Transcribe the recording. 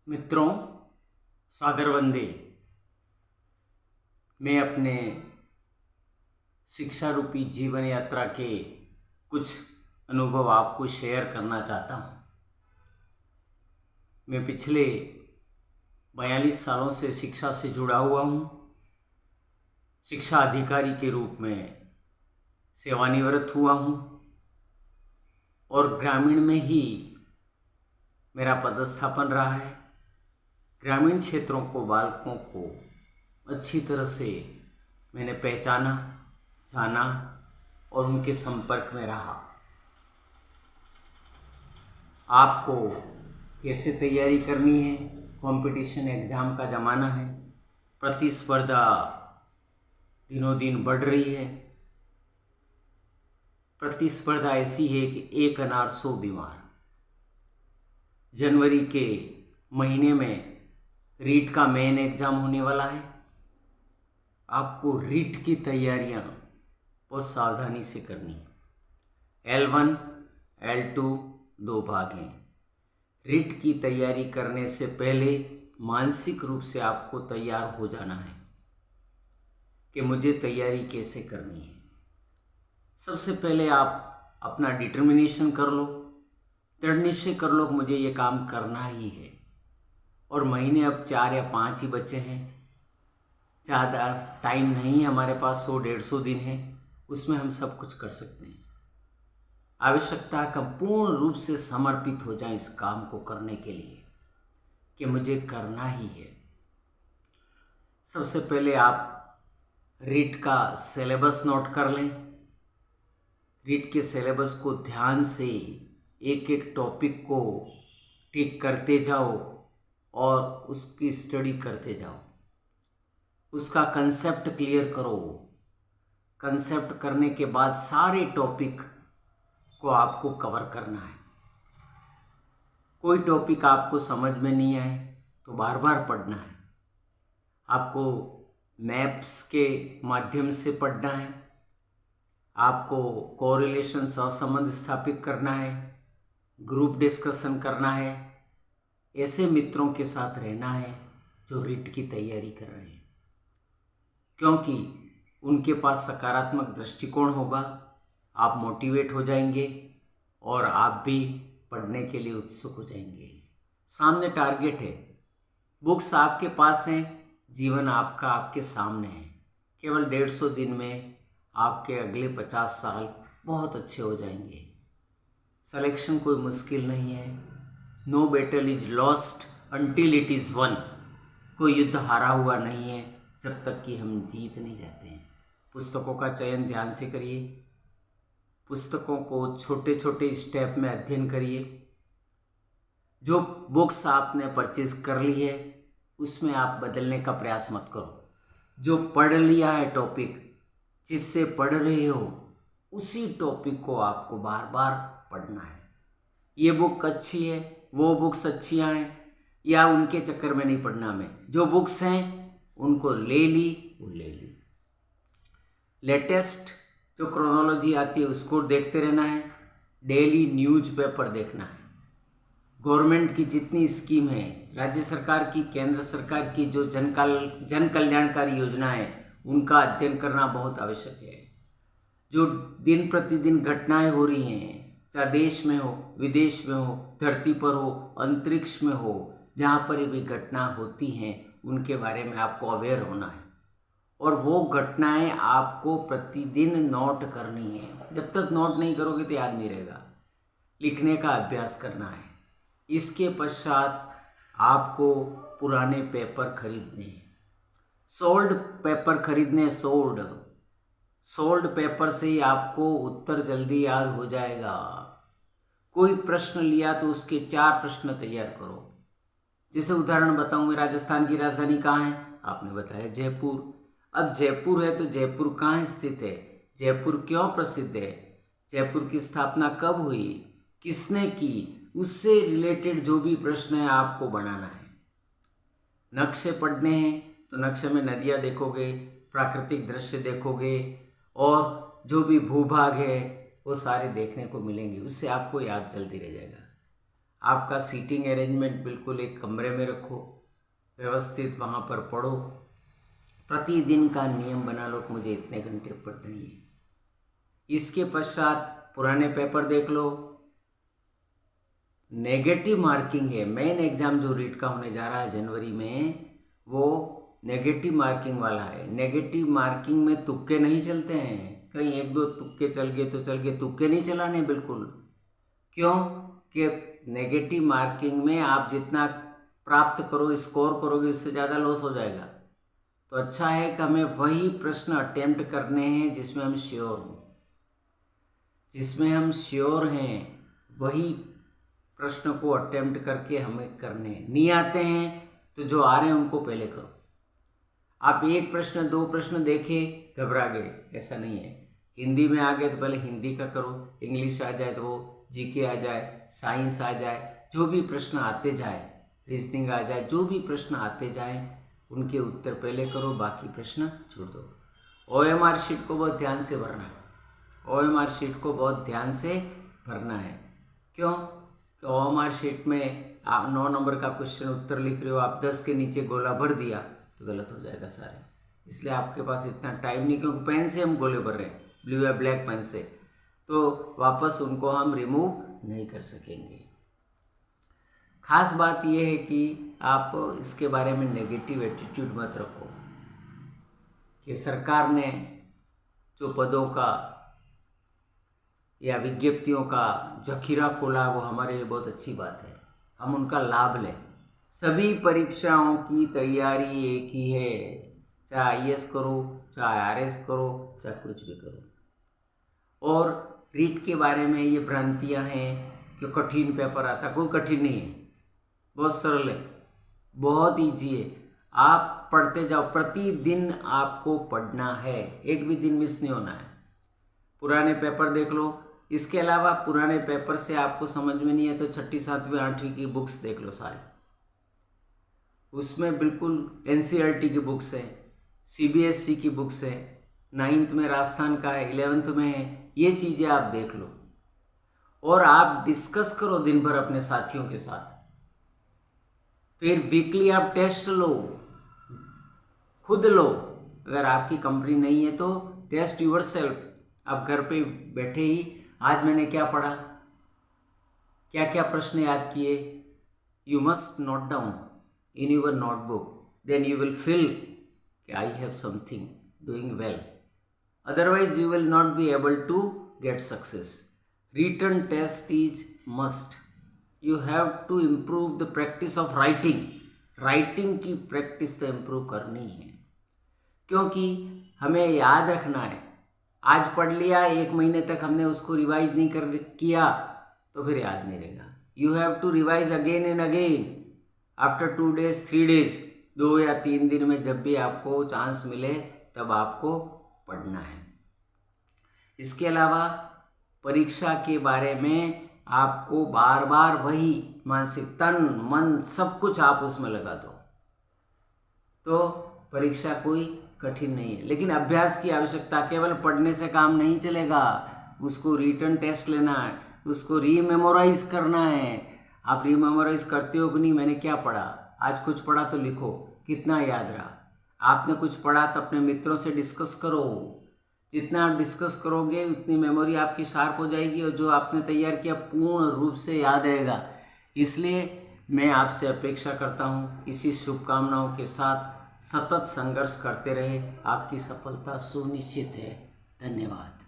मित्रों, सागर वंदे। मैं अपने शिक्षा रूपी जीवन यात्रा के कुछ अनुभव आपको शेयर करना चाहता हूँ। मैं पिछले 42 सालों से शिक्षा से जुड़ा हुआ हूँ। शिक्षा अधिकारी के रूप में सेवानिवृत्त हुआ हूँ और ग्रामीण में ही मेरा पदस्थापन रहा है। ग्रामीण क्षेत्रों को, बालकों को अच्छी तरह से मैंने पहचाना, जाना और उनके संपर्क में रहा। आपको कैसे तैयारी करनी है? कंपटीशन एग्ज़ाम का ज़माना है, प्रतिस्पर्धा दिनों दिन बढ़ रही है। प्रतिस्पर्धा ऐसी है कि एक अनार 100 बीमार। जनवरी के महीने में रीट का मेन एग्ज़ाम होने वाला है। आपको रीट की तैयारियां बहुत सावधानी से करनी है। L1, L2 दो भाग हैं। रीट की तैयारी करने से पहले मानसिक रूप से आपको तैयार हो जाना है कि मुझे तैयारी कैसे करनी है। सबसे पहले आप अपना डिटर्मिनेशन कर लो, दृढ़ निश्चय कर लो कि मुझे ये काम करना ही है। और महीने अब 4 या 5 ही बचे हैं, ज़्यादा टाइम नहीं है हमारे पास। 100-150 दिन है, उसमें हम सब कुछ कर सकते हैं। आवश्यकता का पूर्ण रूप से समर्पित हो जाएं इस काम को करने के लिए कि मुझे करना ही है। सबसे पहले आप रीट का सिलेबस नोट कर लें। रीट के सिलेबस को ध्यान से एक एक टॉपिक को टिक करते जाओ और उसकी स्टडी करते जाओ। उसका कंसेप्ट क्लियर करो। कंसेप्ट करने के बाद सारे टॉपिक को आपको कवर करना है। कोई टॉपिक आपको समझ में नहीं आए तो बार बार पढ़ना है। आपको मैप्स के माध्यम से पढ़ना है। आपको कोरिलेशन, सहसंबंध स्थापित करना है। ग्रुप डिस्कशन करना है। ऐसे मित्रों के साथ रहना है जो रीट की तैयारी कर रहे हैं, क्योंकि उनके पास सकारात्मक दृष्टिकोण होगा। आप मोटिवेट हो जाएंगे और आप भी पढ़ने के लिए उत्सुक हो जाएंगे। सामने टारगेट है, बुक्स आपके पास हैं, जीवन आपका आपके सामने है। केवल 150 दिन में आपके अगले 50 साल बहुत अच्छे हो जाएंगे। सिलेक्शन कोई मुश्किल नहीं है। No battle is lost until it is won. कोई युद्ध हारा हुआ नहीं है जब तक कि हम जीत नहीं जाते हैं। पुस्तकों का चयन ध्यान से करिए। पुस्तकों को छोटे छोटे स्टेप में अध्ययन करिए। जो बुक्स आपने परचेज कर ली है उसमें आप बदलने का प्रयास मत करो। जो पढ़ लिया है टॉपिक, जिससे पढ़ रहे हो, उसी टॉपिक को आपको बार बार पढ़ना है। ये बुक अच्छी है, वो बुक्स अच्छी हैं, या उनके चक्कर में नहीं पढ़ना। हमें जो बुक्स हैं उनको ले ली, वो ले ली। लेटेस्ट जो क्रोनोलॉजी आती है उसको देखते रहना है। डेली न्यूज़पेपर देखना है। गवर्नमेंट की जितनी स्कीम है, राज्य सरकार की, केंद्र सरकार की, जो जन कल्याणकारी योजना है, उनका अध्ययन करना बहुत आवश्यक है। जो दिन प्रतिदिन घटनाएं हो रही हैं, चाहे देश में हो, विदेश में हो, धरती पर हो, अंतरिक्ष में हो, जहाँ पर भी घटना होती हैं उनके बारे में आपको अवेयर होना है। और वो घटनाएं आपको प्रतिदिन नोट करनी है। जब तक नोट नहीं करोगे तो याद नहीं रहेगा। लिखने का अभ्यास करना है। इसके पश्चात आपको पुराने पेपर खरीदने हैं। सोल्ड पेपर खरीदने। सोल्ड पेपर से ही आपको उत्तर जल्दी याद हो जाएगा। कोई प्रश्न लिया तो उसके 4 प्रश्न तैयार करो। जैसे उदाहरण बताऊं मैं, राजस्थान की राजधानी कहाँ है? आपने बताया जयपुर। अब जयपुर है तो जयपुर कहाँ स्थित है? जयपुर क्यों प्रसिद्ध है? जयपुर की स्थापना कब हुई? किसने की? उससे रिलेटेड जो भी प्रश्न है आपको बनाना है। नक्शे पढ़ने हैं तो नक्शे में नदियाँ देखोगे, प्राकृतिक दृश्य देखोगे और जो भी भूभाग है वो सारे देखने को मिलेंगे। उससे आपको याद जल्दी रह जाएगा। आपका सीटिंग अरेंजमेंट बिल्कुल एक कमरे में रखो, व्यवस्थित वहाँ पर पढ़ो। प्रतिदिन का नियम बना लो कि मुझे इतने घंटे पढ़ना ही है। इसके पश्चात पुराने पेपर देख लो। नेगेटिव मार्किंग है, मेन एग्जाम जो रीट का होने जा रहा है जनवरी में, वो नेगेटिव मार्किंग वाला है। नेगेटिव मार्किंग में तुक्के नहीं चलते हैं। कहीं एक दो तुक्के चल गए तो चल गए, तुक्के नहीं चलाने बिल्कुल। क्यों कि नेगेटिव मार्किंग में आप जितना प्राप्त करो, स्कोर करोगे, उससे ज़्यादा लॉस हो जाएगा। तो अच्छा है कि हमें वही प्रश्न अटेम्प्ट करने हैं जिसमें हम श्योर हों। जिसमें हम श्योर हैं वही प्रश्न को अटेम्प्ट करके हमें करने हैं। नहीं आते हैं तो जो आ रहे हैं उनको पहले करो। आप एक प्रश्न दो प्रश्न देखे घबरा गए, ऐसा नहीं है। हिंदी में आ गए तो पहले हिंदी का करो, इंग्लिश आ जाए तो वो जीके आ जाए, साइंस आ जाए, जो भी प्रश्न आते जाए, रीजनिंग आ जाए, जो भी प्रश्न आते जाए उनके उत्तर पहले करो, बाकी प्रश्न छोड़ दो। OMR शीट को बहुत ध्यान से भरना है। OMR शीट को बहुत ध्यान से भरना है। क्यों कि OMR शीट में आप 9 नंबर का क्वेश्चन उत्तर लिख रहे हो, आप 10 के नीचे गोला भर दिया तो गलत हो जाएगा सारे। इसलिए आपके पास इतना टाइम नहीं, क्योंकि पेन से हम गोले भर रहे हैं, ब्लू या ब्लैक पेन से, तो वापस उनको हम रिमूव नहीं कर सकेंगे। खास बात यह है कि आप इसके बारे में नेगेटिव एटीट्यूड मत रखो कि सरकार ने जो पदों का या विज्ञप्तियों का जखीरा खोला वो हमारे लिए बहुत अच्छी बात है, हम उनका लाभ लें। सभी परीक्षाओं की तैयारी एक ही है, चाहे IAS करो, चाहे RS करो, चाहे कुछ भी करो। और रीट के बारे में ये भ्रांतियां हैं कि कठिन पेपर आता, कोई कठिन नहीं है, बहुत सरल है, बहुत ईजी है। आप पढ़ते जाओ, प्रतिदिन आपको पढ़ना है, एक भी दिन मिस नहीं होना है। पुराने पेपर देख लो। इसके अलावा पुराने पेपर से आपको समझ में नहीं है तो 6ठी 7वीं 8वीं की बुक्स देख लो सारी, उसमें बिल्कुल NCERT की बुक्स है, CBSE की बुक्स है, 9th में राजस्थान का है, 11th में है। ये चीज़ें आप देख लो और आप डिस्कस करो दिन भर अपने साथियों के साथ। फिर वीकली आप टेस्ट लो, खुद लो। अगर आपकी कंपनी नहीं है तो टेस्ट योरसेल्फ। आप घर पे बैठे ही आज मैंने क्या पढ़ा, क्या क्या प्रश्न याद किए, you must note down in your notebook, then you will feel I have something doing well. Otherwise you will not be able to get success. Written test is must. You have to improve the practice of writing. Writing की practice तो improve करनी है, क्योंकि हमें याद रखना है। आज पढ़ लिया, 1 महीने तक हमने उसको रिवाइज नहीं किया तो फिर याद नहीं रहेगा। You have to revise again and again after 2 days 3 days, 2 या 3 दिन में जब भी आपको चांस मिले तब आपको पढ़ना है। इसके अलावा परीक्षा के बारे में आपको बार बार वही मानसिक तन मन सब कुछ आप उसमें लगा दो तो परीक्षा कोई कठिन नहीं है। लेकिन अभ्यास की आवश्यकता, केवल पढ़ने से काम नहीं चलेगा, उसको रिटन टेस्ट लेना है, उसको रीमेमोराइज करना है। आप रीमेमोराइज करते हो कि नहीं, मैंने क्या पढ़ा, आज कुछ पढ़ा तो लिखो, कितना याद रहा। आपने कुछ पढ़ा तो अपने मित्रों से डिस्कस करो। जितना आप डिस्कस करोगे उतनी मेमोरी आपकी शार्प हो जाएगी और जो आपने तैयार किया पूर्ण रूप से याद रहेगा। इसलिए मैं आपसे अपेक्षा करता हूँ, इसी शुभकामनाओं के साथ सतत संघर्ष करते रहे, आपकी सफलता सुनिश्चित है। धन्यवाद।